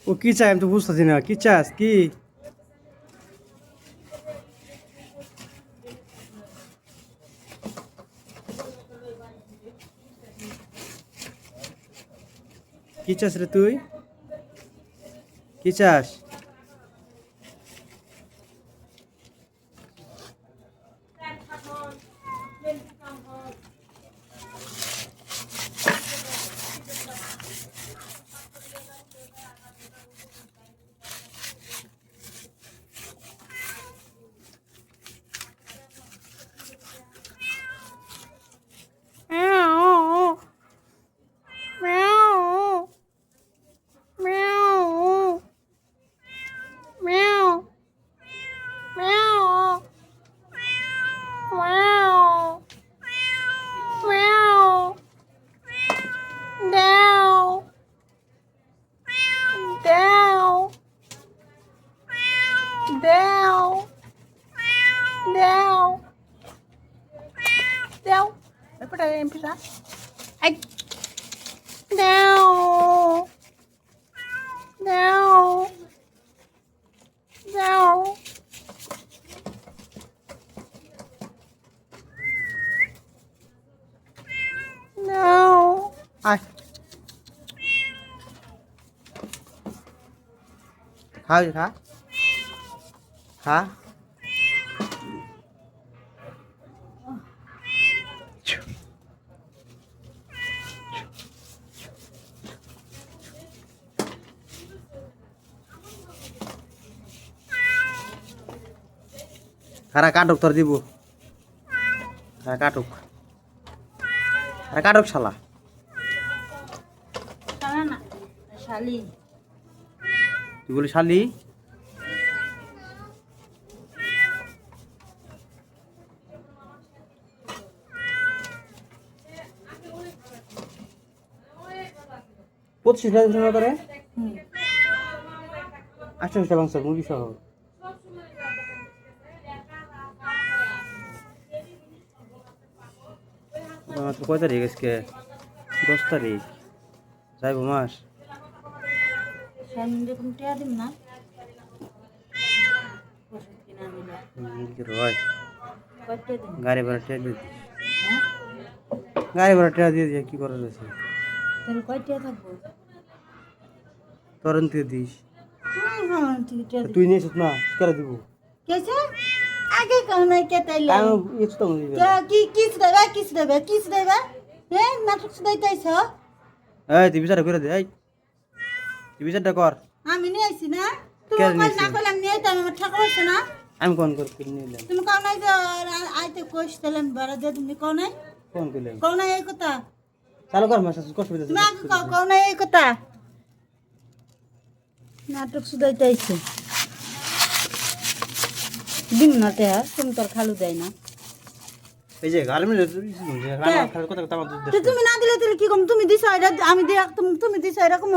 ও কি চাই আমি তো বুঝতেছি না, কি চাস কি? কি চাস রে তুই? কি চাস? Empieza. ¡Ay! No. No. No. No. আয় খা খা খা। খারা কাটুক তোর দিব, খারা কাটুক, খারা কাটুক শালা। না শালি। তুই বলি শালি? পঁচিশ টাকা করে 28 টাকা মাংস মুরগি সহ। কয় তারিখ আজকে? 10 তারিখ, যাইব মাস। গাড়ি ভাড়া টেয়া দিয়ে দিস, গাড়ি ভাড়া টেয়া দিয়ে দিয়ে কি করার আছে? তরন দিয়ে দিস। তুই নিয়েছিস না, কেন দিব? আগে কাউ নাই কেটাইলে কিস দেবে নাটক শুধাইতেছ। এই তুই বিচারটা করে দে, এই তুই বিচারটা কর। আমি নিয়ে আইছি না, তুমি না কইলাম নিয়ে তো আমার ঠাকুর হচ্ছে না। আমি কোন করে নিলাম? তুমি কাউ নাই যে আইতে কোশ দিলেন ভাড়া দিয়ে, তুমি কাউ নাই কোন কইলাম? কাউ নাই এই কথা চালু কর মাস কষ্ট পেতে। তুমি আগে কাউ নাই এই কথা নাটক শুধাইতেছে। দিন না তে তুমি তোর খালু দেয় না। এই যে গার্মেন্ট কথা কথা তুমি না দিলে তাহলে কি কম? তুমি দিছো এটা আমি দিয়ে তুমি দিছো এরকম।